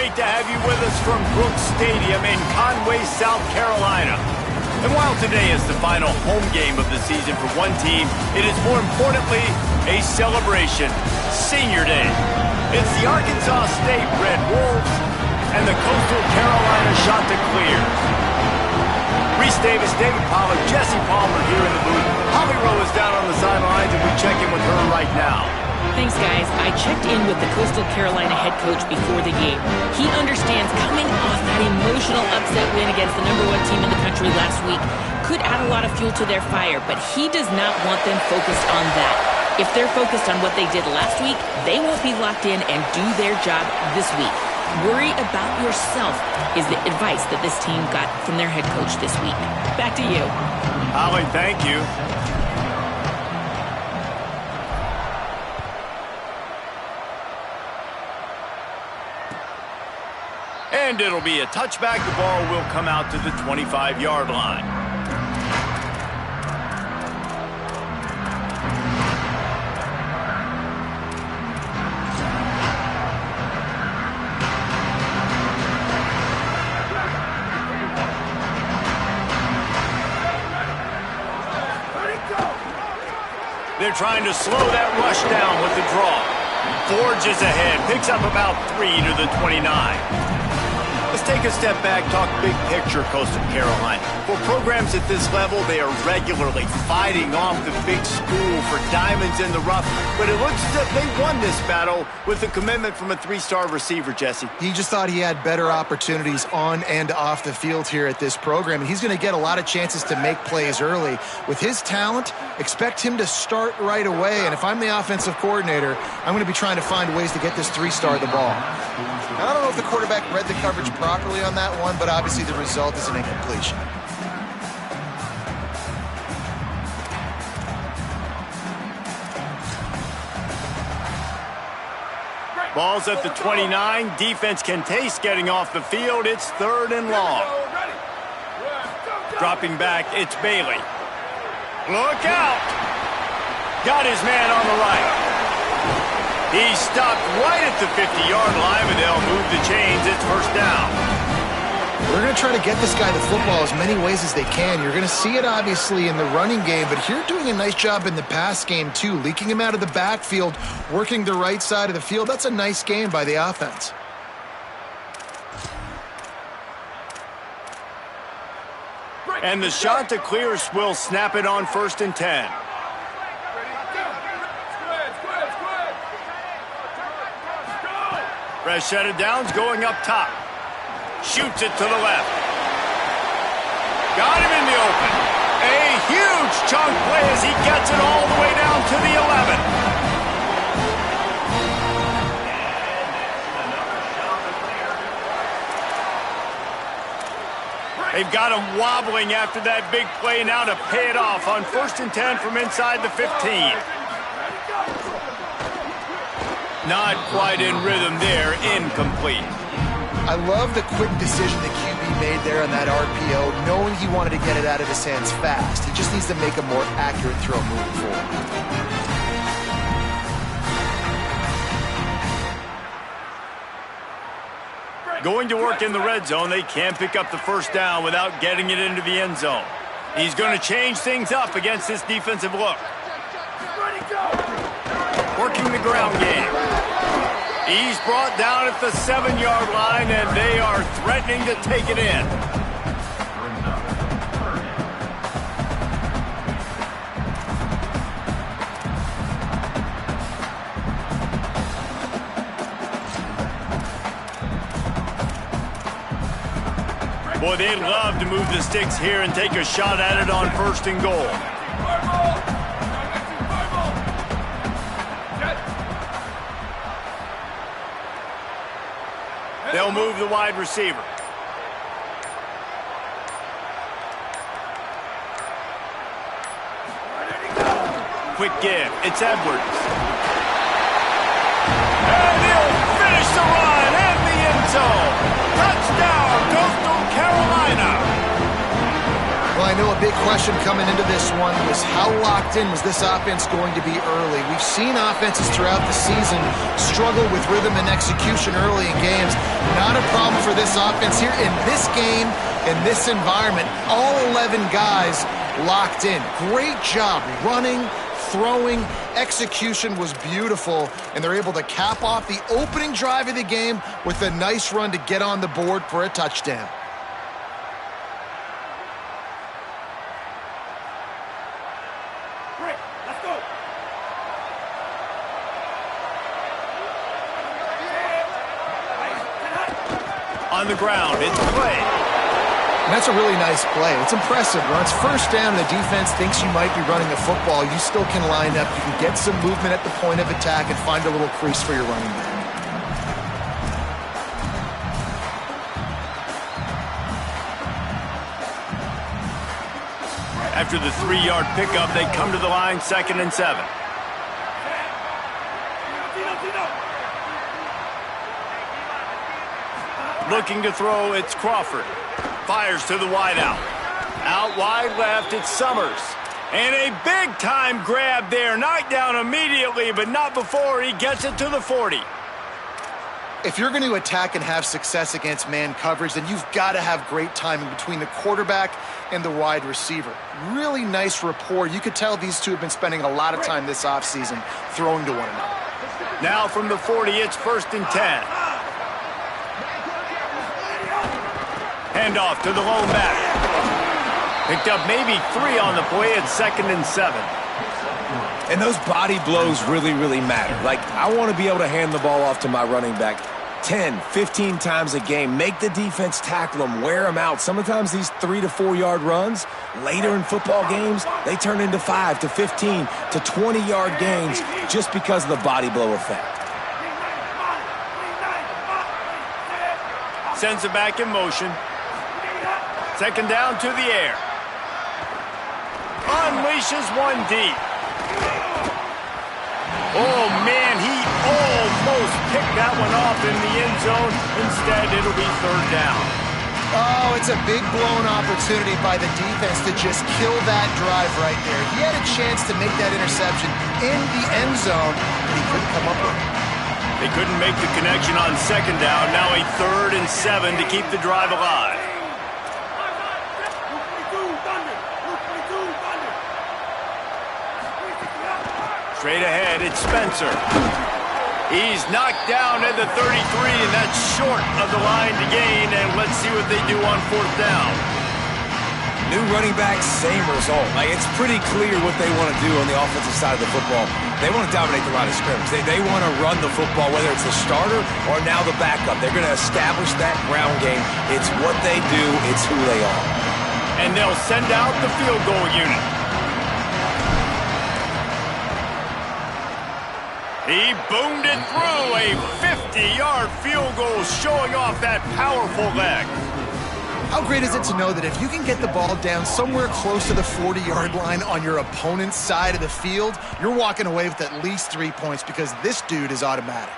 great to have you with us from Brooks Stadium in Conway, South Carolina. And while today is the final home game of the season for one team, it is more importantly a celebration, Senior Day. It's the Arkansas State Red Wolves and the Coastal Carolina Chanticleers. Reese Davis, David Pollack, Jesse Palmer here in the booth. Holly Rowe is down on the sidelines, and we check in with her right now. Thanks, guys. I checked in with the Coastal Carolina head coach before the game. He understands coming off that emotional upset win against the #1 team in the country last week could add a lot of fuel to their fire, but he does not want them focused on that. If they're focused on what they did last week, they won't be locked in and do their job this week. Worry about yourself is the advice that this team got from their head coach this week. Back to you. Holly, thank you. And it'll be a touchback. The ball will come out to the 25-yard line. They're trying to slow that rush down with the draw. Forges ahead, picks up about 3 to the 29. Let's take a step back, talk big picture Coastal Carolina. For programs at this level, they are regularly fighting off the big school for diamonds in the rough. But it looks as if they won this battle with a commitment from a 3-star receiver, Jesse. He just thought he had better opportunities on and off the field here at this program. And he's going to get a lot of chances to make plays early. With his talent, expect him to start right away. And if I'm the offensive coordinator, I'm going to be trying to find ways to get this 3-star the ball. Now, I don't know if the quarterback read the coverage properly on that one, but obviously the result is an incompletion. Ball's at the 29. Defense can taste getting off the field. It's 3rd and long. Dropping back, it's Bailey. Look out! Got his man on the right. He stopped right at the 50-yard line, but they'll move the chains. It's 1st down. They're going to try to get this guy the football as many ways as they can. You're going to see it, obviously, in the running game, but here doing a nice job in the pass game, too. Leaking him out of the backfield, working the right side of the field. That's a nice game by the offense. And the Chanticleers will snap it on 1st and 10. Rashada Downs going up top. Shoots it to the left. Got him in the open. A huge chunk play as he gets it all the way down to the 11. They've got him wobbling after that big play now to pay it off on 1st and 10 from inside the 15. Not quite in rhythm there, incomplete. I love the quick decision the QB made there on that RPO, knowing he wanted to get it out of his hands fast. He just needs to make a more accurate throw moving forward. Going to work in the red zone, they can't pick up the 1st down without getting it into the end zone. He's going to change things up against this defensive look. Working the ground game. He's brought down at the 7-yard line, and they are threatening to take it in. Boy, they'd love to move the sticks here and take a shot at it on 1st and goal. They'll move the wide receiver. Quick give. It's Edwards. And he'll finish the run in the end zone. Touchdown, Coastal Carolina. Well, I I know a big question coming into this one was how locked in was this offense going to be early? We've seen offenses throughout the season struggle with rhythm and execution early in games. Not a problem for this offense here. In this game, in this environment, all 11 guys locked in. Great job running, throwing, execution was beautiful, and they're able to cap off the opening drive of the game with a nice run to get on the board for a touchdown. Great, let's go. On the ground, it's play. And that's a really nice play. It's impressive. When it's first down and the defense thinks you might be running the football, you still can line up. You can get some movement at the point of attack and find a little crease for your running back. After the 3-yard pickup, they come to the line, 2nd and 7. Looking to throw, it's Crawford. Fires to the wideout. Out wide left, it's Summers. And a big-time grab there. Knocked down immediately, but not before he gets it to the 40. If you're going to attack and have success against man coverage, then you've got to have great timing between the quarterback and the wide receiver. Really nice rapport. You could tell these two have been spending a lot of time this offseason throwing to one another. Now from the 40, it's 1st and 10. Handoff to the lone back. Picked up maybe 3 on the play at 2nd and 7. And those body blows really, really matter. Like, I want to be able to hand the ball off to my running back 10, 15 times a game. Make the defense tackle them, wear them out. Sometimes these 3 to 4 yard runs, later in football games, they turn into 5 to 15 to 20-yard gains just because of the body blow effect. Sends it back in motion. 2nd down to the air. Unleashes one deep. Oh, man, he almost picked that one off in the end zone. Instead, it'll be 3rd down. Oh, it's a big blown opportunity by the defense to just kill that drive right there. He had a chance to make that interception in the end zone, but he couldn't come up with it. They couldn't make the connection on 2nd down. Now a 3rd and 7 to keep the drive alive. Straight ahead, it's Spencer. He's knocked down at the 33, and that's short of the line to gain. And let's see what they do on 4th down. New running back, same result. Like, it's pretty clear what they want to do on the offensive side of the football. They want to dominate the line of scrimmage. They want to run the football, whether it's the starter or now the backup. They're going to establish that ground game. It's what they do. It's who they are. And they'll send out the field goal unit. He boomed it through, a 50-yard field goal showing off that powerful leg. How great is it to know that if you can get the ball down somewhere close to the 40-yard line on your opponent's side of the field, you're walking away with at least 3 points because this dude is automatic.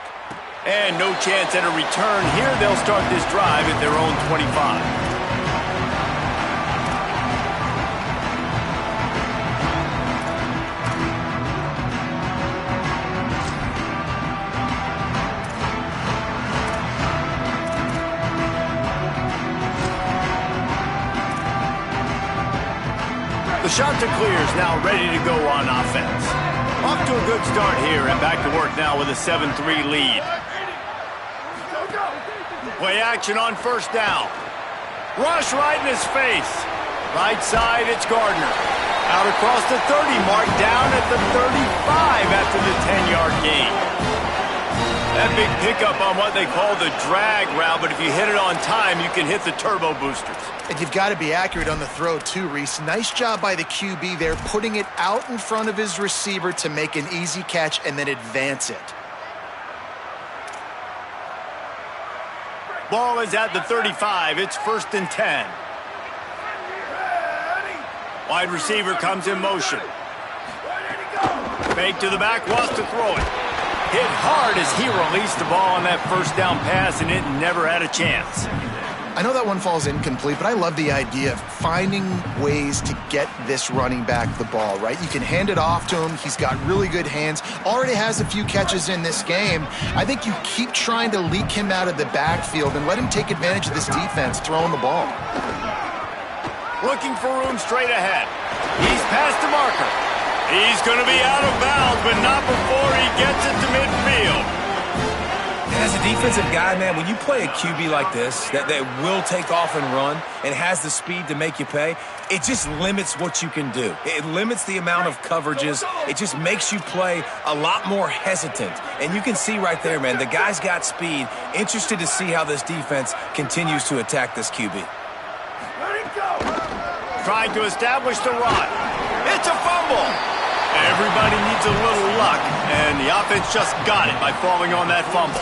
And no chance at a return here. They'll start this drive at their own 25. The shot to clear is now ready to go on offense. Off to a good start here and back to work now with a 7-3 lead. Play action on 1st down. Rush right in his face. Right side, it's Gardner. Out across the 30 mark, down at the 35 after the 10-yard gain. That big pickup on what they call the drag route, but if you hit it on time, you can hit the turbo boosters. And you've got to be accurate on the throw too, Reese. Nice job by the QB there, putting it out in front of his receiver to make an easy catch and then advance it. Ball is at the 35. It's 1st and 10. Wide receiver comes in motion. Fake to the back, wants to throw it. Hit hard as he released the ball on that 1st down pass, and it never had a chance. I know that one falls incomplete, but I love the idea of finding ways to get this running back the ball, right? You can hand it off to him. He's got really good hands. Already has a few catches in this game. I think you keep trying to leak him out of the backfield and let him take advantage of this defense throwing the ball. Looking for room straight ahead. He's past the marker. He's going to be out of bounds, but not before he gets it to midfield. And as a defensive guy, man, when you play a QB like this that will take off and run and has the speed to make you pay, it just limits what you can do. It limits the amount of coverages. It just makes you play a lot more hesitant. And you can see right there, man, the guy's got speed. Interested to see how this defense continues to attack this QB. Trying to establish the run. It's a fumble. Everybody needs a little luck, and the offense just got it by falling on that fumble.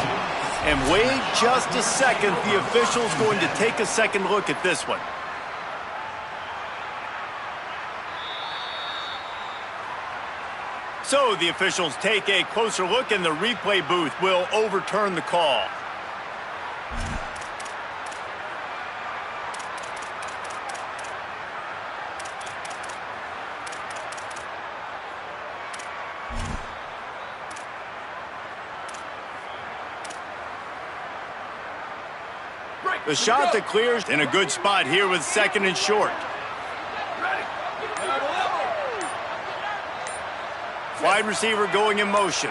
And wait just a second. The official's going to take a second look at this one. So the officials take a closer look, and the replay booth will overturn the call. The shot that clears in a good spot here with second and short. Wide receiver going in motion.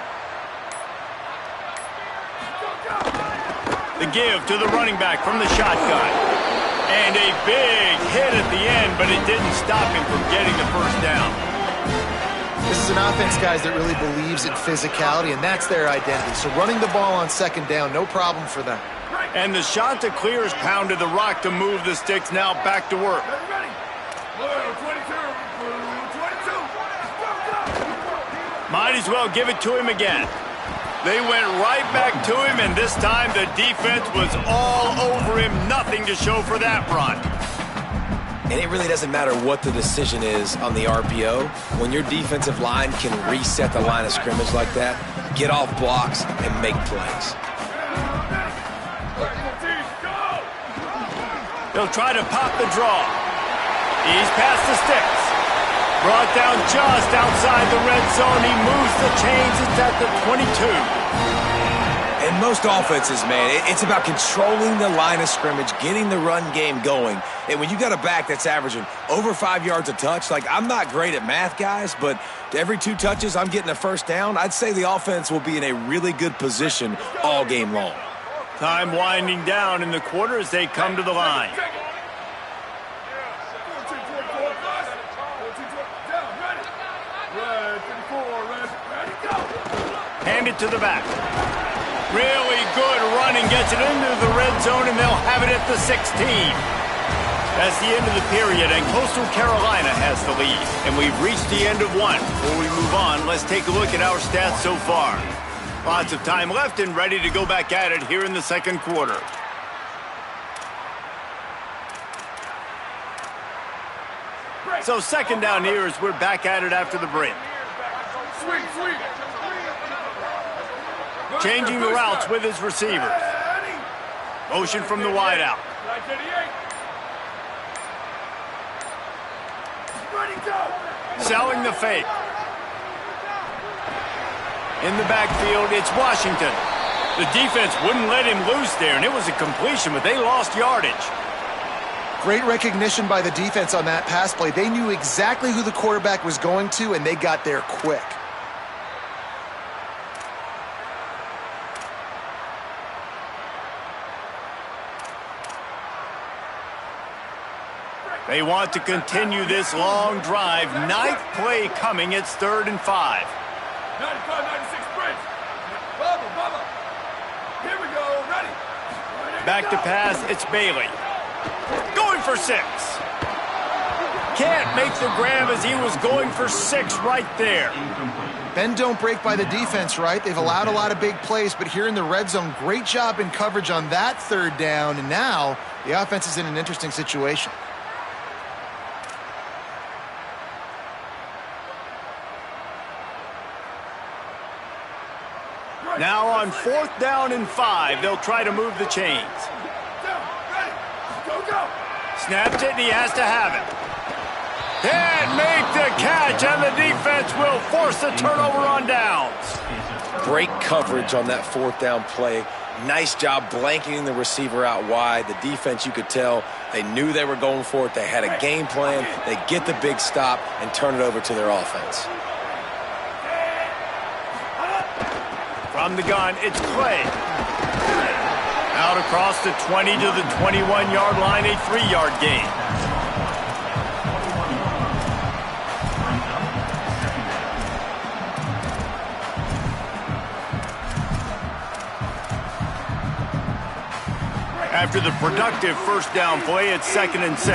The give to the running back from the shotgun. And a big hit at the end, but it didn't stop him from getting the first down. This is an offense, guys, that really believes in physicality, and that's their identity. So running the ball on second down, no problem for them. And the shot that clears pounded the rock to move the sticks. Now back to work. Might as well give it to him again. They went right back to him, and this time the defense was all over him. Nothing to show for that run. And it really doesn't matter what the decision is on the RPO. When your defensive line can reset the line of scrimmage like that, get off blocks and make plays. They'll try to pop the draw. He's past the sticks. Brought down just outside the red zone. He moves the chains. It's at the 22. In most offenses, man, it's about controlling the line of scrimmage, getting the run game going. And when you got a back that's averaging over 5 yards a touch, like, I'm not great at math, guys, but every 2 touches I'm getting a first down, I'd say the offense will be in a really good position all game long. Time winding down in the quarter as they come to the line. Hand it to the back. Really good running, gets it into the red zone, and they'll have it at the 16. That's the end of the period, and Coastal Carolina has the lead. And we've reached the end of one. Before we move on, let's take a look at our stats so far. Lots of time left and ready to go back at it here in the second quarter. So second down here as we're back at it after the break. Changing the routes with his receivers. Motion from the wideout. Selling the fake. In the backfield, it's Washington. The defense wouldn't let him loose there, and it was a completion, but they lost yardage. Great recognition by the defense on that pass play. They knew exactly who the quarterback was going to, and they got there quick. They want to continue this long drive. Ninth play coming. It's 3rd and 5. 95, 96, bridge. Bubba. Here we go, ready. Back to pass, it's Bailey. Going for 6. Can't make the grab as he was going for 6 right there. Bend don't break by the defense, right? They've allowed a lot of big plays, but here in the red zone, great job in coverage on that 3rd down, and now the offense is in an interesting situation. Now on 4th down and 5, they'll try to move the chains. Snaps it, and he has to have it. Can't make the catch, and the defense will force the turnover on downs. Great coverage on that fourth down play. Nice job blanketing the receiver out wide. The defense, you could tell, they knew they were going for it. They had a game plan. They get the big stop and turn it over to their offense. From the gun, it's Clay. Out across the 20 to the 21-yard line, a 3-yard gain. After the productive first down play, it's 2nd and 6.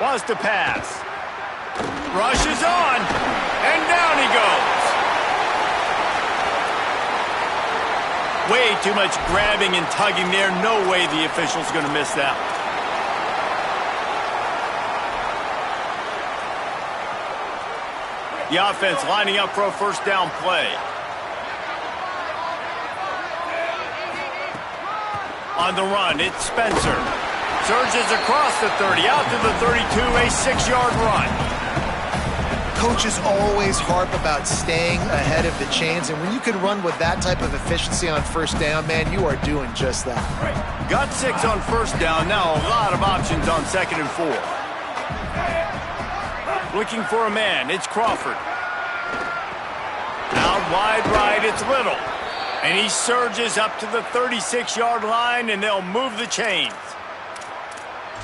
Wants to pass. Rushes on. And down he goes. Way too much grabbing and tugging there. No way the official's going to miss that. The offense lining up for a first down play. On the run, it's Spencer. Surges across the 30, out to the 32, a 6-yard run. Coaches always harp about staying ahead of the chains, and when you can run with that type of efficiency on first down, man, you are doing just that. Got 6 on first down, now a lot of options on 2nd and 4. Looking for a man, it's Crawford. Out wide right, it's Little. And he surges up to the 36-yard line, and they'll move the chains.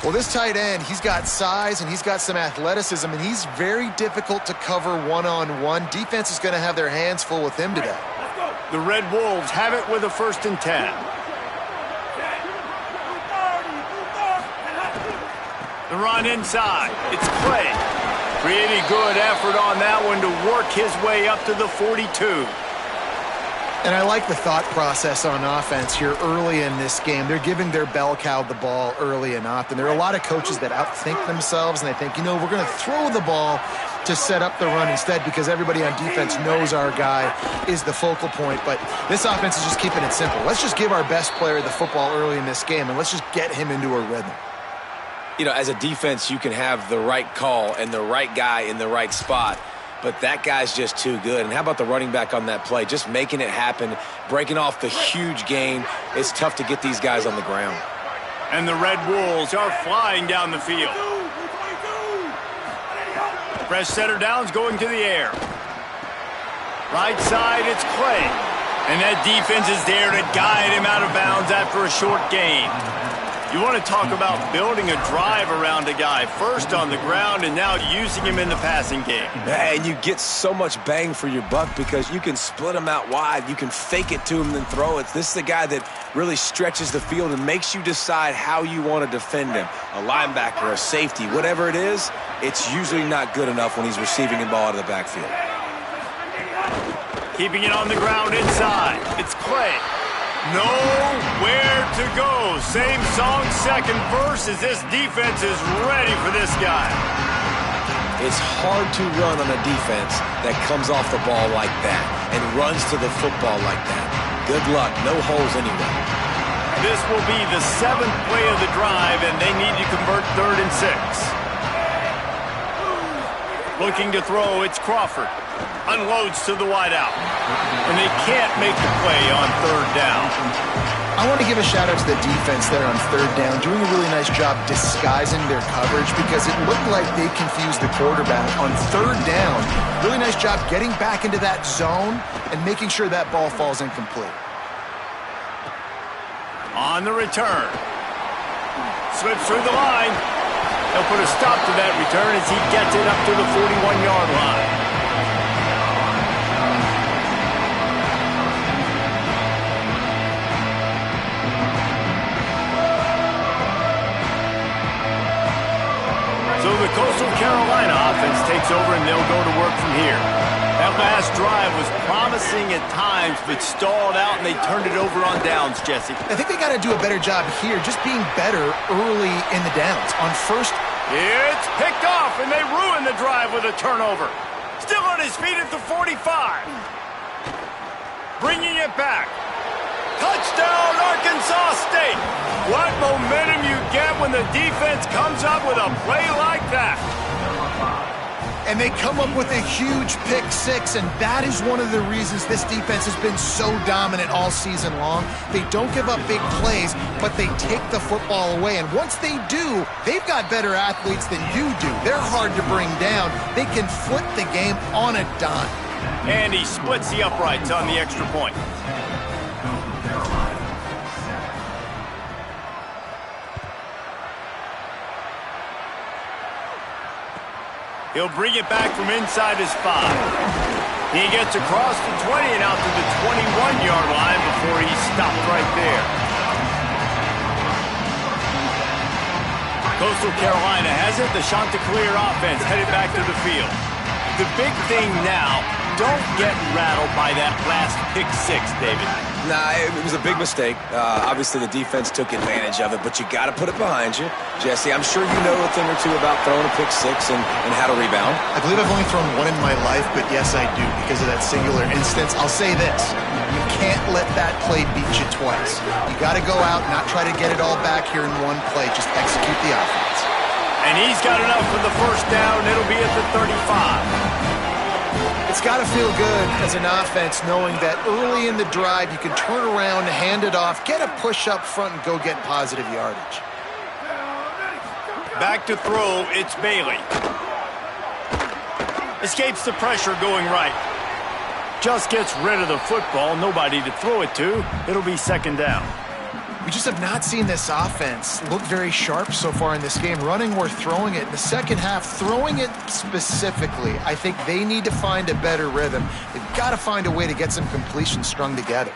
Well, this tight end, he's got size and he's got some athleticism, and he's very difficult to cover one-on-one. Defense is going to have their hands full with him today. The Red Wolves have it with a 1st and 10. The run inside. It's Clay. Pretty good effort on that one to work his way up to the 42. And I like the thought process on offense here early in this game. They're giving their bell cow the ball early and often. There are a lot of coaches that outthink themselves, and they think, you know, we're going to throw the ball to set up the run instead because everybody on defense knows our guy is the focal point. But this offense is just keeping it simple. Let's just give our best player the football early in this game, and let's just get him into a rhythm. You know, as a defense, you can have the right call and the right guy in the right spot, but that guy's just too good. And how about the running back on that play? Just making it happen, breaking off the huge gain. It's tough to get these guys on the ground. And the Red Wolves are flying down the field. Fresh center down's going to the air. Right side, it's Clay. And that defense is there to guide him out of bounds after a short gain. You want to talk about building a drive around a guy, first on the ground and now using him in the passing game. And you get so much bang for your buck because you can split him out wide. You can fake it to him and then throw it. This is the guy that really stretches the field and makes you decide how you want to defend him. A linebacker, a safety, whatever it is, it's usually not good enough when he's receiving the ball out of the backfield. Keeping it on the ground inside. It's Clay. Nowhere to go. Same song, second verse, as this defense is ready for this guy. It's hard to run on a defense that comes off the ball like that and runs to the football like that. Good luck. No holes anywhere. This will be the 7th play of the drive, and they need to convert 3rd and 6. Looking to throw, it's Crawford. Unloads to the wideout. And they can't make the play on 3rd down. I want to give a shout out to the defense there on 3rd down, doing a really nice job disguising their coverage because it looked like they confused the quarterback on 3rd down. Really nice job getting back into that zone and making sure that ball falls incomplete. On the return. Slips through the line. They'll put a stop to that return as he gets it up to the 41-yard line. So the Coastal Carolina offense takes over, and they'll go to work from here. That last drive was promising at times, but stalled out, and they turned it over on downs, Jesse. I think they got to do a better job here, just being better early in the downs. On first, it's picked off, and they ruin the drive with a turnover. Still on his feet at the 45. bringing it back. Touchdown, Arkansas State. What momentum you get when the defense comes up with a play like that. And they come up with a huge pick six, and that is one of the reasons this defense has been so dominant all season long. They don't give up big plays, but they take the football away. And once they do, they've got better athletes than you do. They're hard to bring down. They can flip the game on a dime. And he splits the uprights on the extra point. He'll bring it back from inside his 5. He gets across the 20 and out to the 21-yard line before he's stopped right there. Coastal Carolina has it. The Chanticleer offense headed back to the field. The big thing now, don't get rattled by that last pick six, David. Nah, it was a big mistake. Obviously, the defense took advantage of it, but you got to put it behind you. Jesse, I'm sure you know a thing or two about throwing a pick six and how to rebound. I believe I've only thrown one in my life, but yes, I do, because of that singular instance. I'll say this. You can't let that play beat you twice. You got to go out, not try to get it all back here in one play. Just execute the offense. And he's got enough for the first down. It'll be at the 35. It's got to feel good as an offense knowing that early in the drive you can turn around, hand it off, get a push up front, and go get positive yardage. Back to throw, it's Bailey. Escapes the pressure going right. Just gets rid of the football, nobody to throw it to. It'll be second down. We just have not seen this offense look very sharp so far in this game, running or throwing it. In the second half, throwing it specifically, I think they need to find a better rhythm. They've got to find a way to get some completions strung together.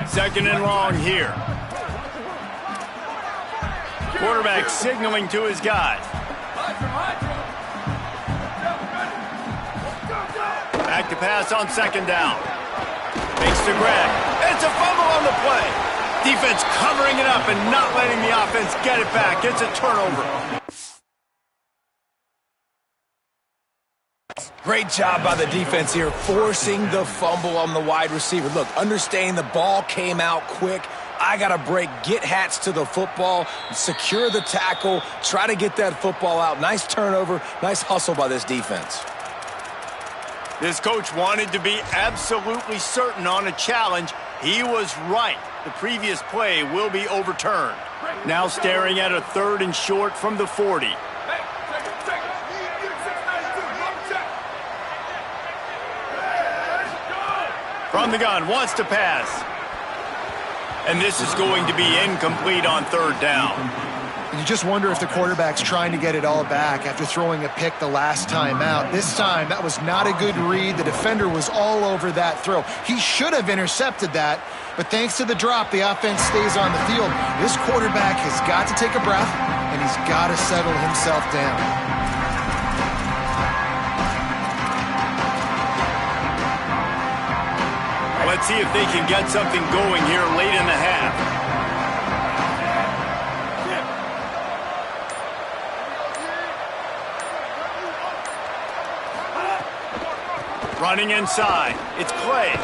Second and long here. Quarterback signaling to his guys. Back to pass on second down. Makes the grab. It's a fumble on the play. Defense covering it up and not letting the offense get it back. It's a turnover. Great job by the defense here, forcing the fumble on the wide receiver. Look, understanding the ball came out quick. I got to break, get Hats to the football, secure the tackle, try to get that football out. Nice turnover, nice hustle by this defense. This coach wanted to be absolutely certain on a challenge. He was right. The previous play will be overturned. Now staring at a 3rd and short from the 40. From the gun, wants to pass. And this is going to be incomplete on 3rd down. You just wonder if the quarterback's trying to get it all back after throwing a pick the last time out. This time, that was not a good read. The defender was all over that throw. He should have intercepted that, but thanks to the drop, the offense stays on the field. This quarterback has got to take a breath, and he's got to settle himself down. Let's see if they can get something going here late in the half. Running inside, it's Clay.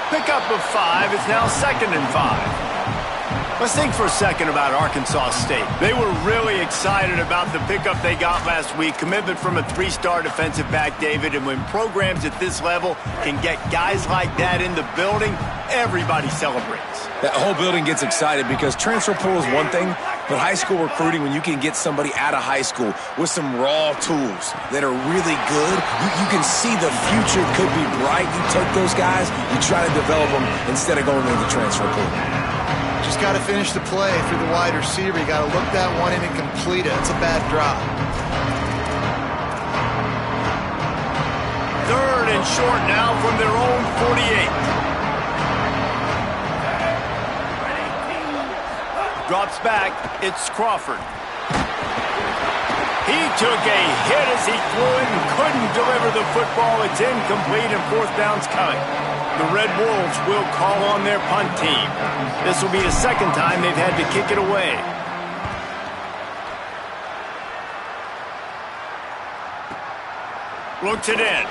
Pickup of 5 is now 2nd and 5. Let's think for a second about Arkansas State. They were really excited about the pickup they got last week. Commitment from a 3-star defensive back, David. And when programs at this level can get guys like that in the building, everybody celebrates. That whole building gets excited because transfer portal is one thing, but high school recruiting, when you can get somebody out of high school with some raw tools that are really good, you can see the future could be bright. You take those guys, you try to develop them instead of going into the transfer portal. Just got to finish the play through the wide receiver. You got to look that one in and complete it. It's a bad drop. 3rd and short now from their own 48. Drops back, it's Crawford. He took a hit as he threw it and couldn't deliver the football. It's incomplete and 4th down's coming. The Red Wolves will call on their punt team. This will be the 2nd time they've had to kick it away. Looks it in.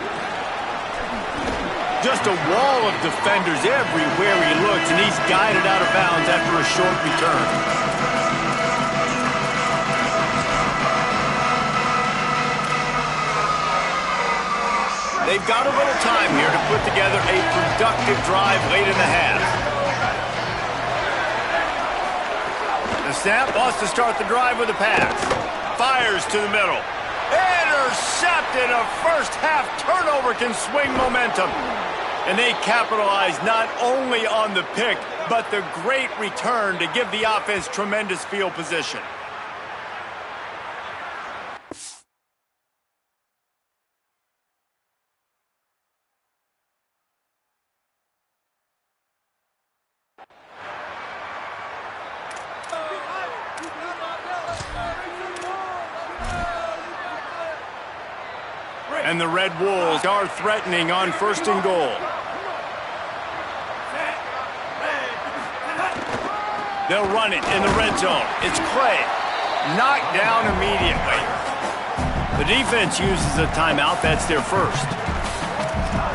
Just a wall of defenders everywhere he looks, and he's guided out of bounds after a short return. They've got a little time here to put together a productive drive late in the half. The snap wants to start the drive with a pass. Fires to the middle. Intercepted. A first half turnover can swing momentum. And they capitalize not only on the pick, but the great return to give the offense tremendous field position. And the Red Wolves are threatening on 1st and goal. They'll run it in the red zone. It's Clay. Knocked down immediately. The defense uses a timeout. That's their first.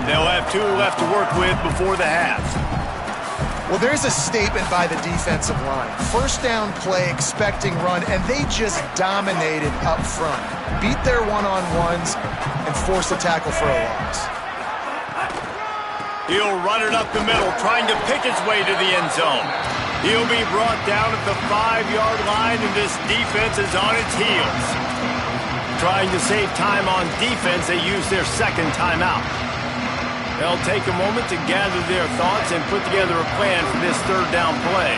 They'll have 2 left to work with before the half. Well, there's a statement by the defensive line. First down play, expecting run, and they just dominated up front. Beat their one-on-ones and forced a tackle for a loss. He'll run it up the middle, trying to pick his way to the end zone. He'll be brought down at the 5-yard line, and this defense is on its heels. Trying to save time on defense, they use their second timeout. They'll take a moment to gather their thoughts and put together a plan for this 3rd down play.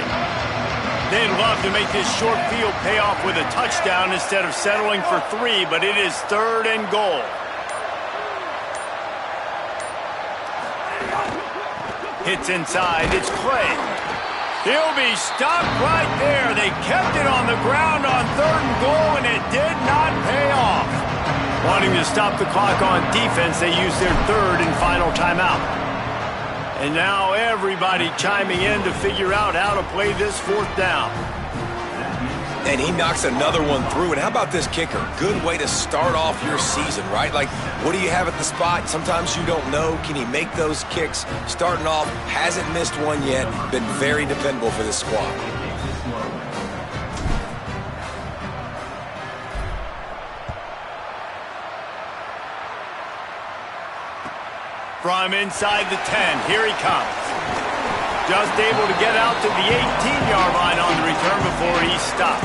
They'd love to make this short field pay off with a touchdown instead of settling for 3, but it is 3rd and goal. Hits inside, it's Clay. He'll be stopped right there. They kept it on the ground on 3rd and goal, and it did not pay off. Wanting to stop the clock on defense, they use their 3rd and final timeout. And now everybody chiming in to figure out how to play this 4th down. And he knocks another one through. And how about this kicker? Good way to start off your season, right? Like, what do you have at the spot? Sometimes you don't know. Can he make those kicks? Starting off, hasn't missed one yet. Been very dependable for this squad. From inside the 10, here he comes. Just able to get out to the 18-yard line on the return before he's stopped.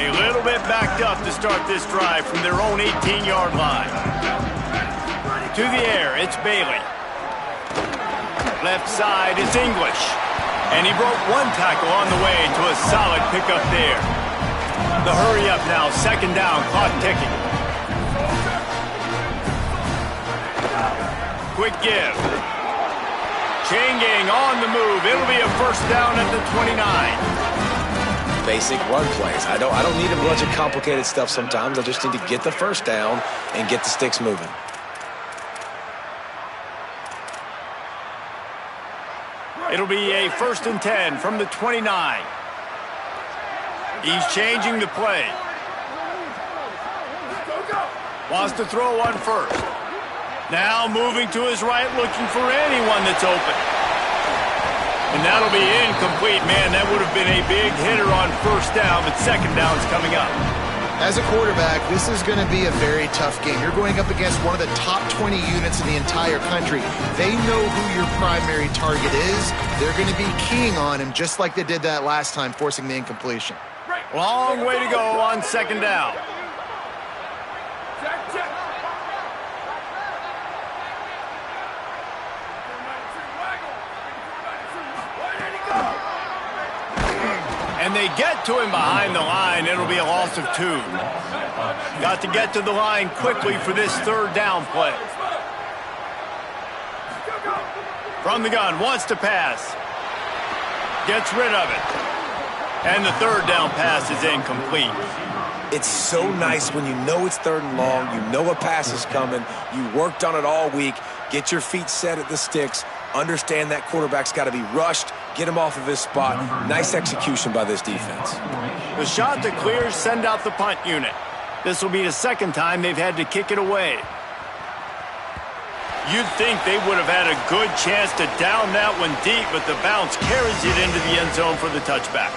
A little bit backed up to start this drive from their own 18-yard line. To the air, it's Bailey. Left side, it's English. And he broke one tackle on the way to a solid pickup there. The hurry up now, 2nd down, clock ticking. Quick give. Chain gang on the move. It'll be a 1st down at the 29. Basic run plays. I don't need a bunch of complicated stuff sometimes. I just need to get the 1st down and get the sticks moving. It'll be a 1st and 10 from the 29. He's changing the play. Wants to throw on 1st. Now moving to his right, looking for anyone that's open. And that'll be incomplete. Man, that would have been a big hitter on 1st down, but 2nd down's coming up. As a quarterback, this is going to be a very tough game. You're going up against one of the top 20 units in the entire country. They know who your primary target is. They're going to be keying on him just like they did that last time, forcing the incompletion. Long way to go on 2nd down. And they get to him behind the line. It'll be a loss of 2. Got to get to the line quickly for this 3rd down play. From the gun, wants to pass. Gets rid of it. And the 3rd down pass is incomplete. It's so nice when you know it's 3rd and long, you know a pass is coming, you worked on it all week, get your feet set at the sticks, understand that quarterback's got to be rushed, get him off of his spot. Nice execution by this defense. The shot that clears, send out the punt unit. This will be the second time they've had to kick it away. You'd think they would have had a good chance to down that one deep, but the bounce carries it into the end zone for the touchback.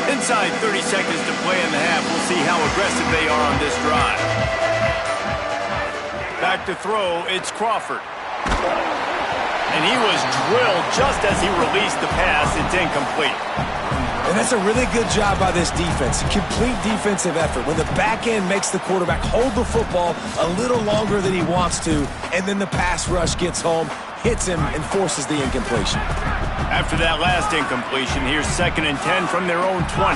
Inside 30 seconds to play in the half. We'll see how aggressive they are on this drive. Back to throw, it's Crawford. And he was drilled just as he released the pass. It's incomplete. And that's a really good job by this defense. Complete defensive effort. When the back end makes the quarterback hold the football a little longer than he wants to, and then the pass rush gets home, hits him, and forces the incompletion. After that last incompletion, here's 2nd and 10 from their own 20.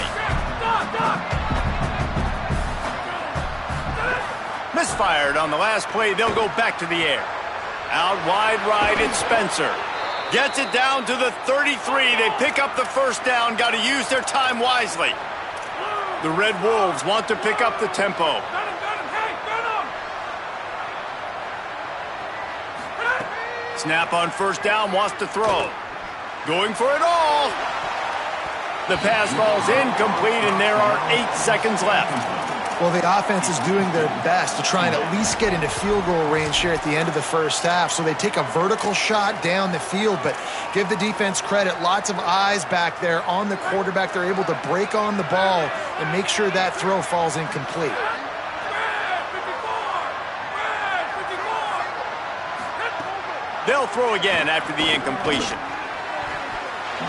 Misfired on the last play. They'll go back to the air. Out wide right, it's Spencer. Gets it down to the 33. They pick up the first down. Got to use their time wisely. The Red Wolves want to pick up the tempo. Snap on first down, wants to throw. Going for it all. The pass falls incomplete, and there are 8 seconds left. Well, the offense is doing their best to try and at least get into field goal range here at the end of the first half. So they take a vertical shot down the field, but give the defense credit. Lots of eyes back there on the quarterback. They're able to break on the ball and make sure that throw falls incomplete. They'll throw again after the incompletion.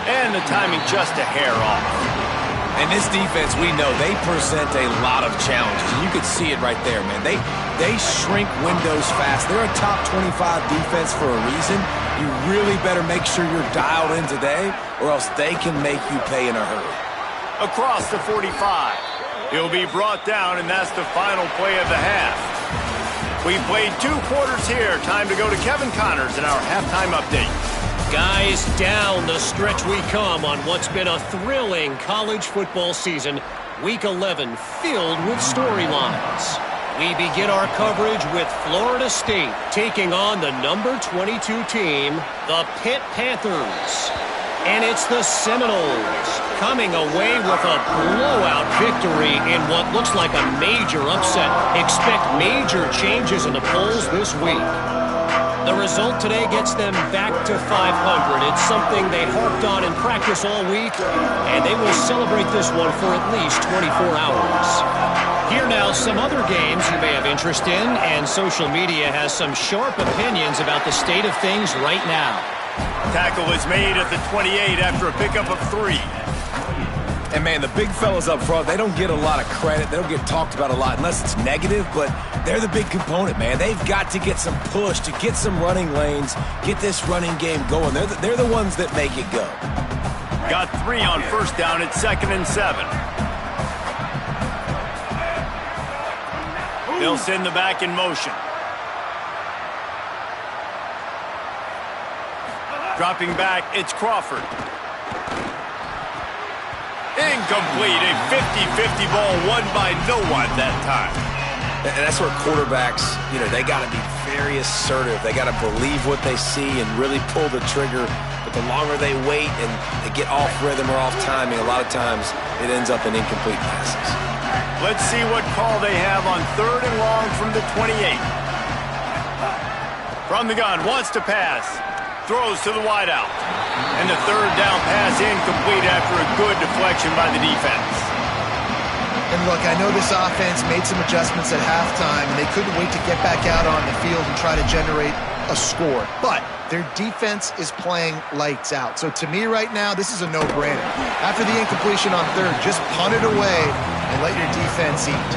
And the timing just a hair off. And this defense, we know, they present a lot of challenges. And you can see it right there, man. They shrink windows fast. They're a top 25 defense for a reason. You really better make sure you're dialed in today, or else they can make you pay in a hurry. Across the 45. He'll be brought down, and that's the final play of the half. We played 2 quarters here. Time to go to Kevin Connors in our halftime update. Guys, down the stretch we come on what's been a thrilling college football season. Week 11 filled with storylines. We begin our coverage with Florida State taking on the number 22 team, the Pitt Panthers. And it's the Seminoles coming away with a blowout victory in what looks like a major upset. Expect major changes in the polls this week. The result today gets them back to 500. It's something they harped on in practice all week, and they will celebrate this one for at least 24 hours. Here now, some other games you may have interest in, and social media has some sharp opinions about the state of things right now. Tackle is made at the 28 after a pickup of 3. And, man, the big fellas up front, they don't get a lot of credit. They don't get talked about a lot unless it's negative, but they're the big component, man. They've got to get some push, to get some running lanes, get this running game going. They're the ones that make it go. Got 3 on first down at 2nd and 7. They'll send the back in motion. Dropping back, it's Crawford. Incomplete, a 50-50 ball won by no one that time. And that's where quarterbacks, they got to be very assertive. They got to believe what they see and really pull the trigger. But the longer they wait and they get off rhythm or off timing, a lot of times it ends up in incomplete passes. Let's see what call they have on 3rd and long from the 28. From the gun, wants to pass. Throws to the wideout. And the 3rd down pass incomplete after a good deflection by the defense. And look, I know this offense made some adjustments at halftime, and they couldn't wait to get back out on the field and try to generate a score. But their defense is playing lights out. So to me right now, this is a no-brainer. After the incompletion on 3rd, just punt it away and let your defense eat.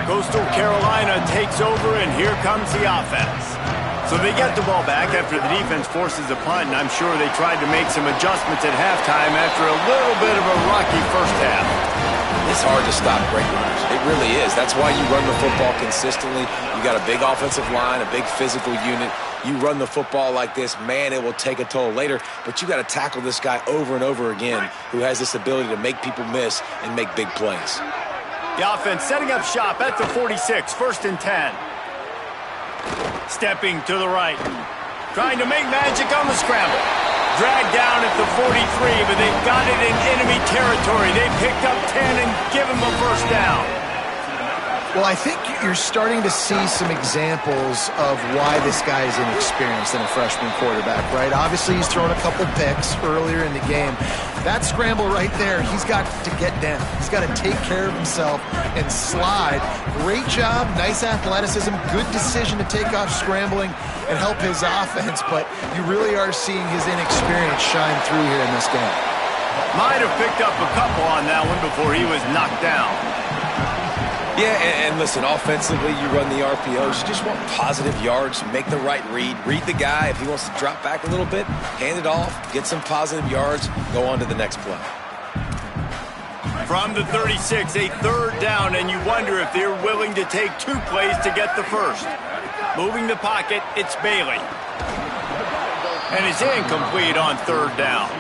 Coastal Carolina takes over, and here comes the offense. So they get the ball back after the defense forces a punt, and I'm sure they tried to make some adjustments at halftime after a little bit of a rocky first half. It's hard to stop great runners. It really is. That's why you run the football consistently. You got a big offensive line, a big physical unit. You run the football like this, man, it will take a toll later. But you got to tackle this guy over and over again who has this ability to make people miss and make big plays. The offense setting up shop at the 46, 1st and 10. Stepping to the right. Trying to make magic on the scramble. Dragged down at the 43, but they've got it in enemy territory. They picked up 10 and give him a first down. Well, I think you're starting to see some examples of why this guy is inexperienced in a freshman quarterback, right? Obviously, he's thrown a couple picks earlier in the game. That scramble right there, he's got to get down. He's got to take care of himself and slide. Great job, nice athleticism, good decision to take off scrambling and help his offense, but you really are seeing his inexperience shine through here in this game. Might have picked up a couple on that one before he was knocked down. Yeah, and listen, offensively, you run the RPOs. You just want positive yards, make the right read. Read the guy. If he wants to drop back a little bit, hand it off, get some positive yards, go on to the next play. From the 36, a 3rd down, and you wonder if they're willing to take 2 plays to get the first. Moving the pocket, it's Bailey. And it's incomplete on 3rd down.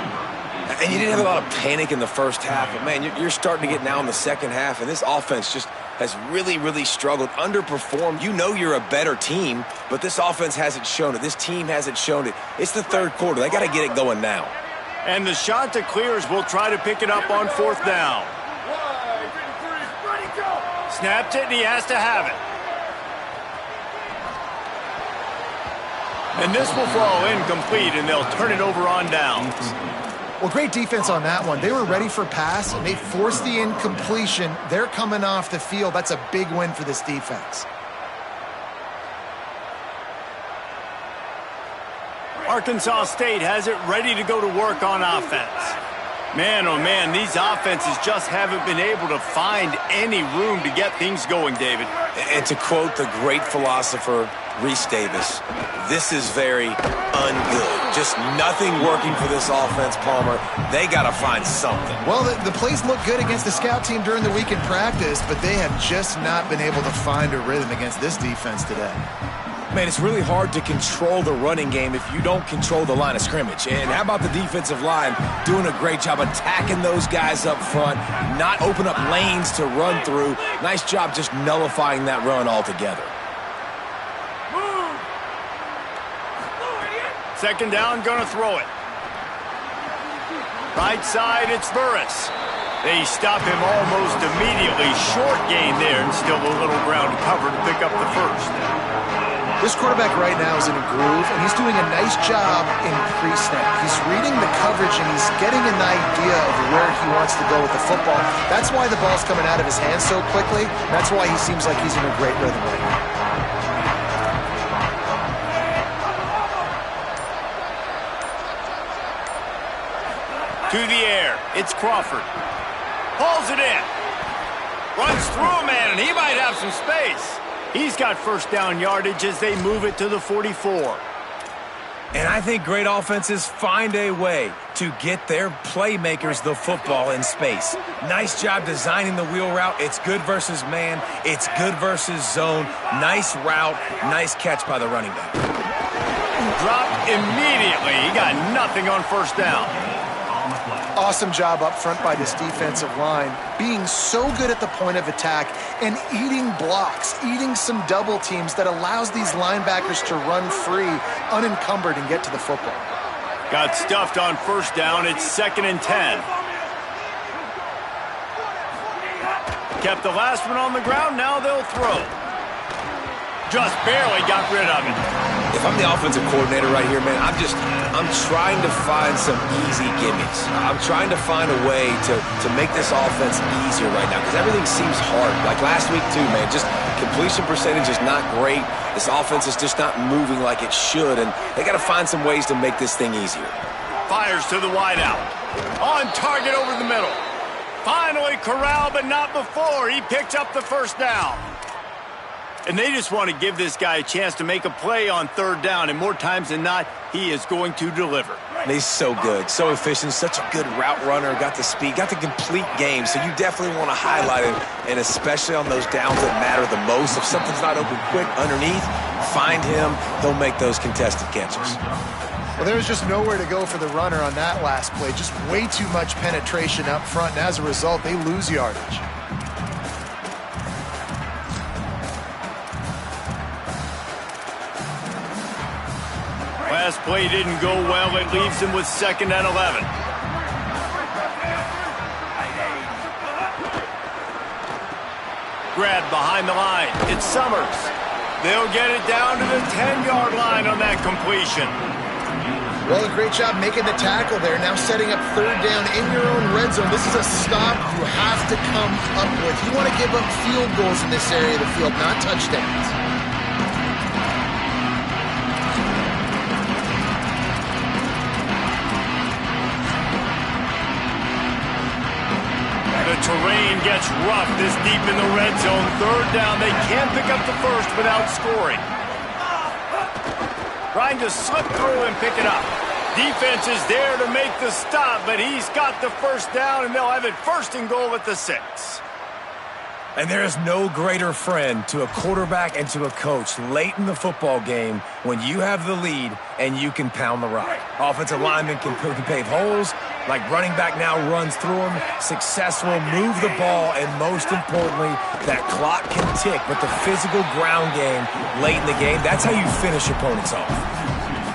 And you didn't have a lot of panic in the first half, but, man, you're starting to get now in the second half, and this offense just has really, really struggled, underperformed. You know you're a better team, but this offense hasn't shown it. This team hasn't shown it. It's the 3rd quarter. They got to get it going now. And the shot to clears will try to pick it up on 4th down. Snapped it, and he has to have it. And this will fall incomplete, and they'll turn it over on downs. Well, great defense on that one. They were ready for pass, and they forced the incompletion. They're coming off the field. That's a big win for this defense. Arkansas State has it ready to go to work on offense. Man, oh man, these offenses just haven't been able to find any room to get things going, David. And to quote the great philosopher, Reese Davis, this is very ungood. Just nothing working for this offense, Palmer. They got to find something. Well, the plays look good against the scout team during the week in practice, but they have just not been able to find a rhythm against this defense today. Man, it's really hard to control the running game if you don't control the line of scrimmage. And how about the defensive line doing a great job attacking those guys up front, not open up lanes to run through. Nice job just nullifying that run altogether. 2nd down, gonna throw it. Right side, it's Burris. They stop him almost immediately. Short gain there, and still a little ground to cover to pick up the first. This quarterback right now is in a groove, and he's doing a nice job in pre-snap. He's reading the coverage, and he's getting an idea of where he wants to go with the football. That's why the ball's coming out of his hands so quickly. That's why he seems like he's in a great rhythm right now. To the air, it's Crawford. Pulls it in. Runs through a man, and he might have some space. He's got 1st down yardage as they move it to the 44. And I think great offenses find a way to get their playmakers the football in space. Nice job designing the wheel route. It's good versus man. It's good versus zone. Nice route. Nice catch by the running back. Dropped immediately. He got nothing on 1st down. Awesome job up front by this defensive line, being so good at the point of attack and eating blocks, eating some double teams that allows these linebackers to run free, unencumbered, and get to the football. Got stuffed on 1st down. It's 2nd and 10. Kept the last one on the ground. Now they'll throw. Just barely got rid of it. If I'm the offensive coordinator right here, man, I'm trying to find some easy gimmies. I'm trying to find a way to make this offense easier right now because everything seems hard. Like last week too, man, just completion percentage is not great. This offense is just not moving like it should, and they got to find some ways to make this thing easier. Fires to the wideout. On target over the middle. Finally corralled, but not before. He picked up the 1st down. And they just want to give this guy a chance to make a play on 3rd down, and more times than not, he is going to deliver. And he's so good, so efficient, such a good route runner, got the speed, got the complete game. So you definitely want to highlight him, and especially on those downs that matter the most. If something's not open quick underneath, find him. He'll make those contested catches. Well, there was just nowhere to go for the runner on that last play. Just way too much penetration up front, and as a result, they lose yardage. Last play didn't go well. It leaves him with 2nd and 11. Grab behind the line. It's Summers. They'll get it down to the 10-yard line on that completion. Well, a great job making the tackle there. Now setting up 3rd down in your own red zone. This is a stop you have to come up with. You want to give up field goals in this area of the field, not touchdowns. The terrain gets rough this deep in the red zone. 3rd down. They can't pick up the first without scoring. Trying to slip through and pick it up. Defense is there to make the stop, but he's got the 1st down, and they'll have it 1st and goal at the 6. And there is no greater friend to a quarterback and to a coach late in the football game when you have the lead and you can pound the rock. Offensive linemen can pave holes, like running back now runs through them, successful, move the ball, and most importantly, that clock can tick. But the physical ground game late in the game, that's how you finish opponents off.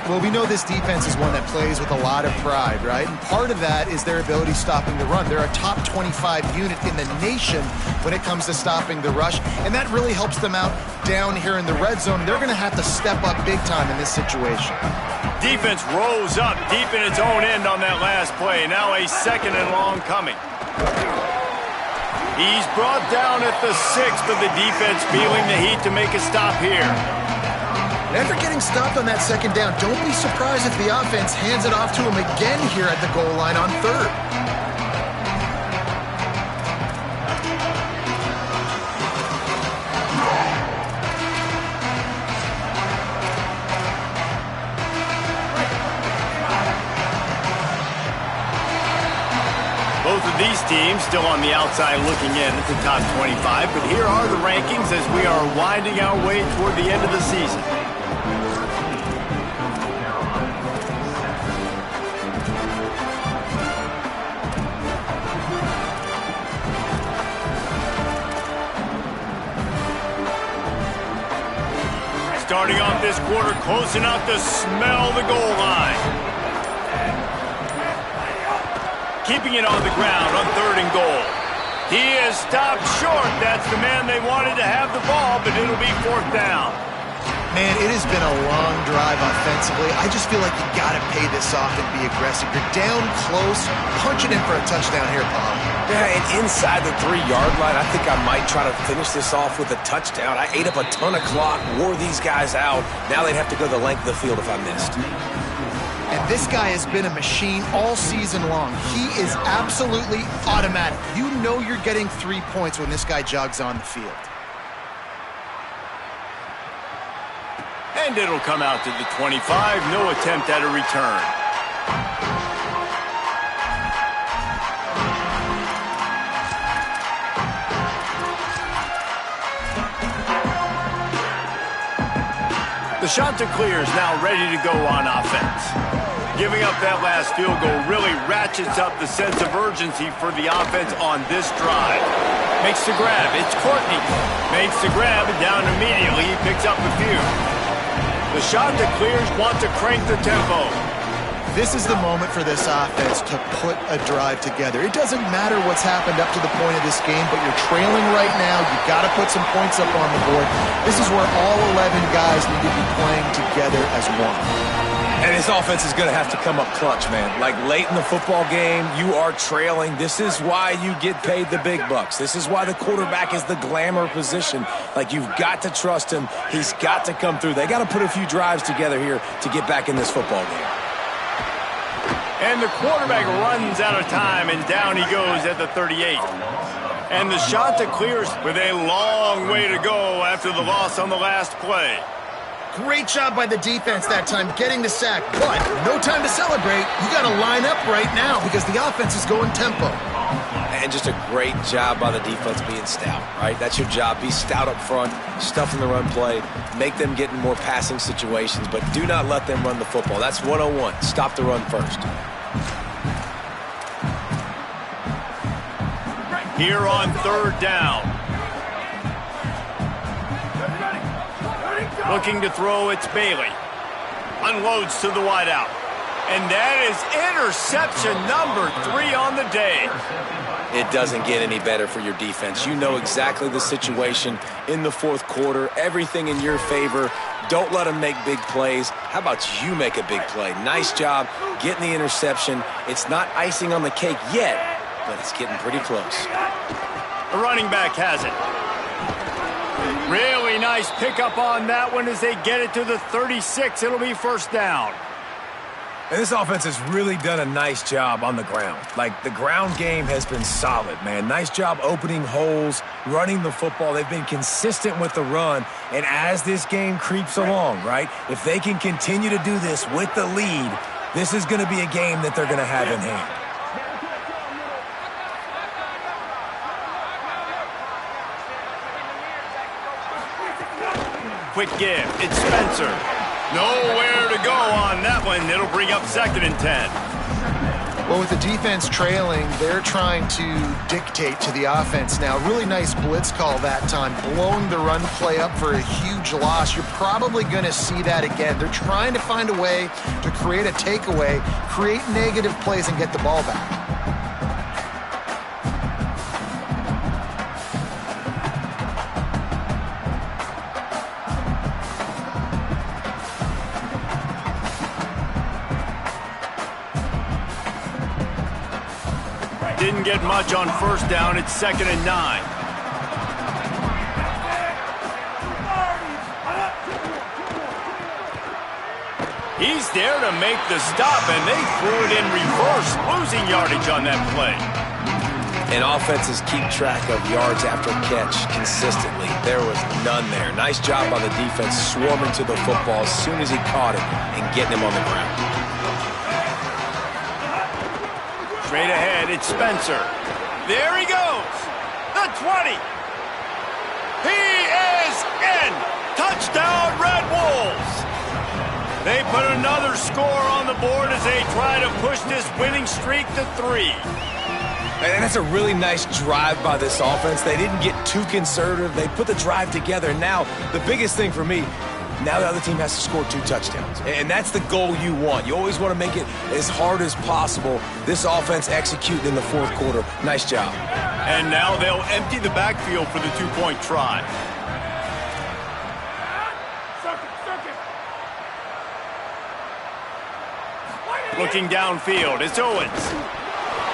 Well, we know this defense is one that plays with a lot of pride, right? And part of that is their ability stopping the run. They're a top 25 unit in the nation when it comes to stopping the rush, and that really helps them out down here in the red zone. They're going to have to step up big time in this situation. Defense rose up deep in its own end on that last play. Now a 2nd and long coming. He's brought down at the 6, but the defense feeling the heat to make a stop here. After getting stopped on that 2nd down, don't be surprised if the offense hands it off to him again here at the goal line on 3rd. Both of these teams still on the outside looking in at the top 25, but here are the rankings as we are winding our way toward the end of the season. Starting off this quarter close enough to smell the goal line. Keeping it on the ground on 3rd and goal. He is stopped short. That's the man they wanted to have the ball, but it'll be 4th down. Man, it has been a long drive offensively. I just feel like you got to pay this off and be aggressive. You're down close. Punch it in for a touchdown here, Paul. Yeah, and inside the 3-yard line, I think I might try to finish this off with a touchdown. I ate up a ton of clock, wore these guys out. Now they'd have to go the length of the field if I missed. And this guy has been a machine all season long. He is absolutely automatic. You know you're getting 3 points when this guy jogs on the field. And it'll come out to the 25. No attempt at a return. The Chanticleer is now ready to go on offense. Giving up that last field goal really ratchets up the sense of urgency for the offense on this drive. Makes the grab. It's Courtney. Makes the grab and down immediately. He picks up a few. The Chanticleers want to crank the tempo. This is the moment for this offense to put a drive together. It doesn't matter what's happened up to the point of this game, but you're trailing right now. You've got to put some points up on the board. This is where all 11 guys need to be playing together as one. And this offense is going to have to come up clutch, man. Like late in the football game, you are trailing. This is why you get paid the big bucks. This is why the quarterback is the glamour position. Like, you've got to trust him. He's got to come through. They got to put a few drives together here to get back in this football game. And the quarterback runs out of time, and down he goes at the 38. And the Chanticleers with a long way to go after the loss on the last play. Great job by the defense that time, getting the sack. But no time to celebrate. You got to line up right now because the offense is going tempo. And just a great job by the defense being stout, right? That's your job. Be stout up front, stuff in the run play, make them get in more passing situations, but do not let them run the football. That's 101. Stop the run first. Here on third down. Looking to throw, it's Bailey. Unloads to the wideout. And that is interception number 3 on the day. It doesn't get any better for your defense. You know exactly the situation in the fourth quarter. Everything in your favor. Don't let them make big plays. How about you make a big play? Nice job getting the interception. It's not icing on the cake yet, but it's getting pretty close. The running back has it. Really nice pickup on that one as they get it to the 36. It'll be first down. And this offense has really done a nice job on the ground. Like, the ground game has been solid, man. Nice job opening holes, running the football. They've been consistent with the run. And as this game creeps along, right, if they can continue to do this with the lead, this is going to be a game that they're going to have in hand. Quick give. It's Spencer. Nowhere to go on that one. It'll bring up 2nd and 10. Well, with the defense trailing, they're trying to dictate to the offense now. Really nice blitz call that time, blowing the run play up for a huge loss. You're probably going to see that again. They're trying to find a way to create a takeaway, create negative plays, and get the ball back. Didn't get much on first down. It's 2nd and 9. He's there to make the stop, and they threw it in reverse, losing yardage on that play. And offenses keep track of yards after catch consistently. There was none there. Nice job by the defense swarming to the football as soon as he caught it and getting him on the ground. Straight ahead, it's Spencer. There he goes. The 20. He is in. Touchdown, Red Wolves. They put another score on the board as they try to push this winning streak to 3. And that's a really nice drive by this offense. They didn't get too conservative. They put the drive together. Now, the biggest thing for me, now the other team has to score 2 touchdowns. And that's the goal you want. You always want to make it as hard as possible. This offense executed in the fourth quarter. Nice job. And now they'll empty the backfield for the 2-point try. Looking downfield, it's Owens.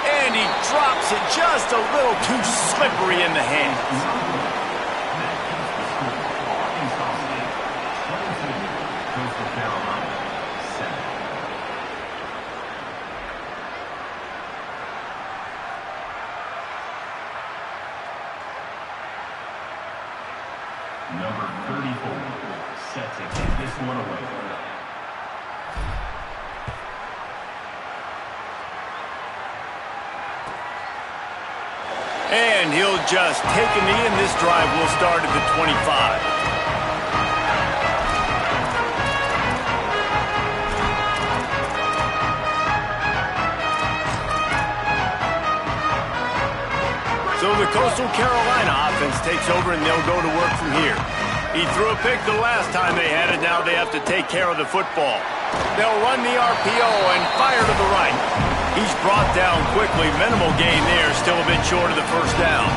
And he drops it just a little too slippery in the hands. Number 34, set to kick this one away. And he'll just take a knee, and this drive will start at the 25. So the Coastal Carolina offense takes over, and they'll go to work from here. He threw a pick the last time they had it. Now they have to take care of the football. They'll run the RPO and fire to the right. He's brought down quickly. Minimal gain there. Still a bit short of the first down.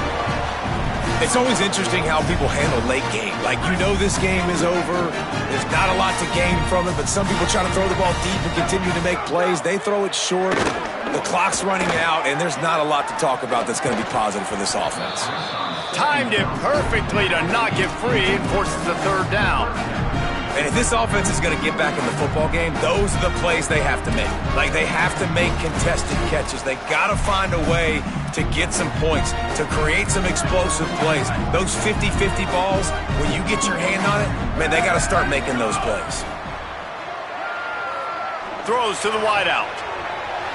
It's always interesting how people handle late game. Like, you know this game is over. There's not a lot to gain from it, but some people try to throw the ball deep and continue to make plays. They throw it short. The clock's running out, and there's not a lot to talk about that's going to be positive for this offense. Timed it perfectly to not get free and forces the third down. And if this offense is going to get back in the football game, those are the plays they have to make. Like, they have to make contested catches. They got to find a way to get some points, to create some explosive plays. Those 50-50 balls, when you get your hand on it, man, they got to start making those plays. Throws to the wideout.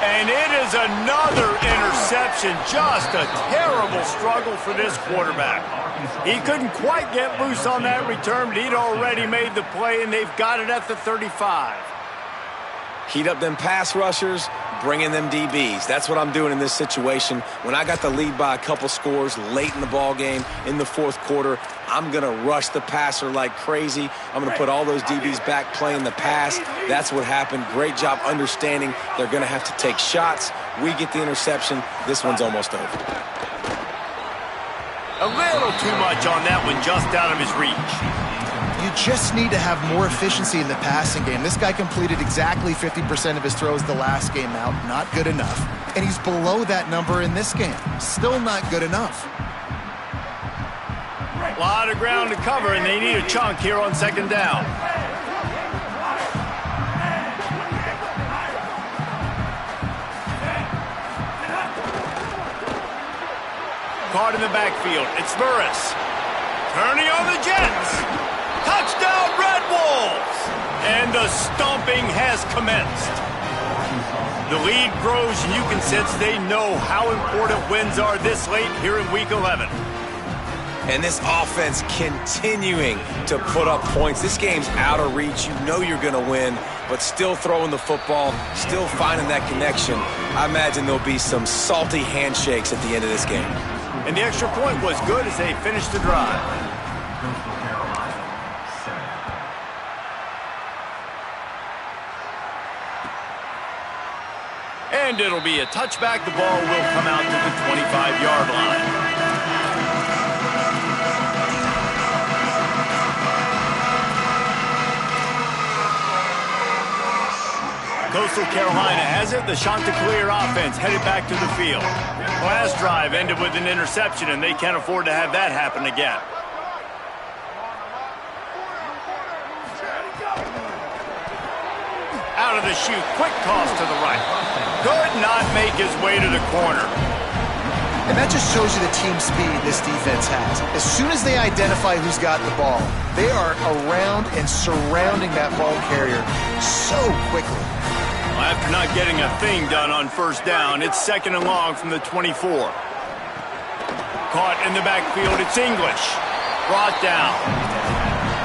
And it is another interception. Just a terrible struggle for this quarterback. He couldn't quite get loose on that return, but he'd already made the play, and they've got it at the 35. Heat up them pass rushers, bring in them DBs. That's what I'm doing in this situation. When I got the lead by a couple scores late in the ball game, in the fourth quarter, I'm going to rush the passer like crazy. I'm going to put all those DBs back playing the pass. That's what happened. Great job understanding they're going to have to take shots. We get the interception. This one's almost over. A little too much on that one, just out of his reach. You just need to have more efficiency in the passing game. This guy completed exactly 50% of his throws the last game out. Not good enough. And he's below that number in this game. Still not good enough. A lot of ground to cover, and they need a chunk here on second down. Caught in the backfield. It's Burris. Turning on the Jets. Touchdown, Red Wolves! And the stomping has commenced. The lead grows, and you can sense they know how important wins are this late here in Week 11. And this offense continuing to put up points. This game's out of reach. You know you're going to win, but still throwing the football, still finding that connection. I imagine there'll be some salty handshakes at the end of this game. And the extra point was good as they finished the drive. And it'll be a touchback. The ball will come out to the 25-yard line. Coastal Carolina has it. The Chanticleer offense headed back to the field. Last drive ended with an interception, and they can't afford to have that happen again. Out of the chute, quick toss to the right. Could not make his way to the corner. And that just shows you the team speed this defense has. As soon as they identify who's got the ball, they are around and surrounding that ball carrier so quickly. Well, after not getting a thing done on first down, it's second and long from the 24. Caught in the backfield, it's English. Brought down.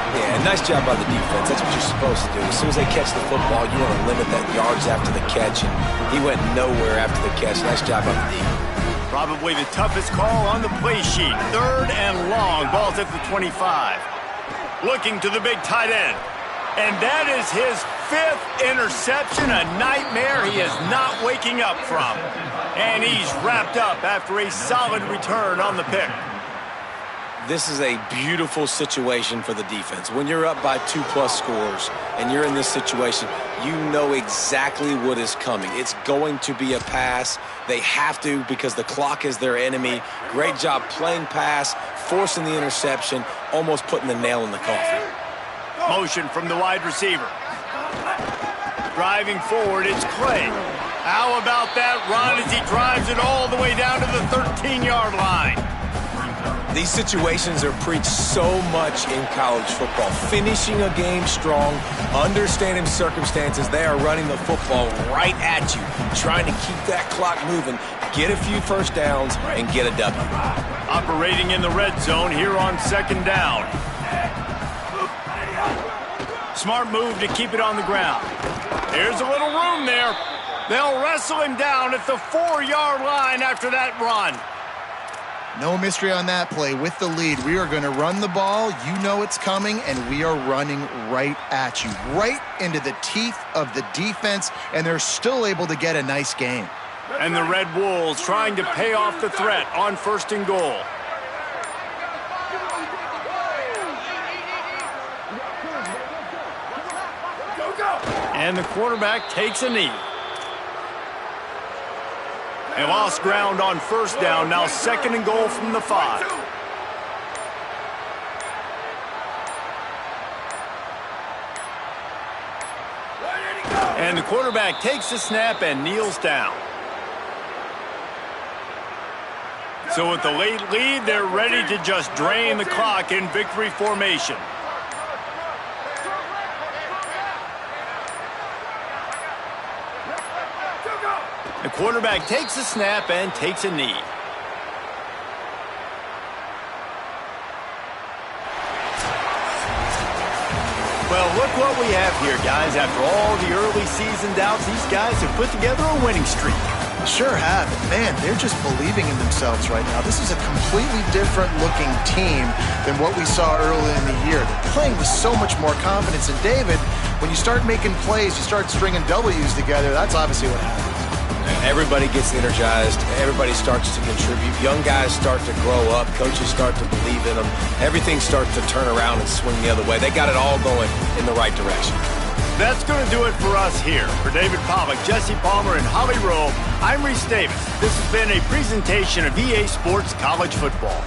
Yeah, nice job by the defense. That's what you're supposed to do. As soon as they catch the football, you want to limit that yards after the catch, and he went nowhere after the catch. Nice job by the defense. Probably the toughest call on the play sheet. Third and long. Ball's at the 25. Looking to the big tight end. And that is his 5th interception. A nightmare he is not waking up from. And he's wrapped up after a solid return on the pick. This is a beautiful situation for the defense. When you're up by 2+ scores and you're in this situation, you know exactly what is coming. It's going to be a pass. They have to because the clock is their enemy. Great job playing pass, forcing the interception, almost putting the nail in the coffin. Motion from the wide receiver. Driving forward, it's Clay. How about that run as he drives it all the way down to the 13-yard line? These situations are preached so much in college football. Finishing a game strong, understanding circumstances. They are running the football right at you, trying to keep that clock moving, get a few first downs, and get a W. Operating in the red zone here on second down. Smart move to keep it on the ground. Here's a little room there. They'll wrestle him down at the 4-yard line after that run. No mystery on that play. With the lead, we are going to run the ball. You know it's coming, and we are running right at you, right into the teeth of the defense, and they're still able to get a nice game. And the Red Wolves trying to pay off the threat on 1st and goal. And the quarterback takes a knee. They lost ground on 1st down, now 2nd and goal from the 5. And the quarterback takes the snap and kneels down. So with the late lead, they're ready to just drain the clock in victory formation. The quarterback takes a snap and takes a knee. Well, look what we have here, guys. After all the early season doubts, these guys have put together a winning streak. Sure have. Man, they're just believing in themselves right now. This is a completely different looking team than what we saw early in the year. They're playing with so much more confidence. And David, when you start making plays, you start stringing W's together, that's obviously what happens. Everybody gets energized. Everybody starts to contribute. Young guys start to grow up. Coaches start to believe in them. Everything starts to turn around and swing the other way. They got it all going in the right direction. That's going to do it for us here. For David Pollack, Jesse Palmer, and Holly Rowe, I'm Reese Davis. This has been a presentation of EA Sports College Football.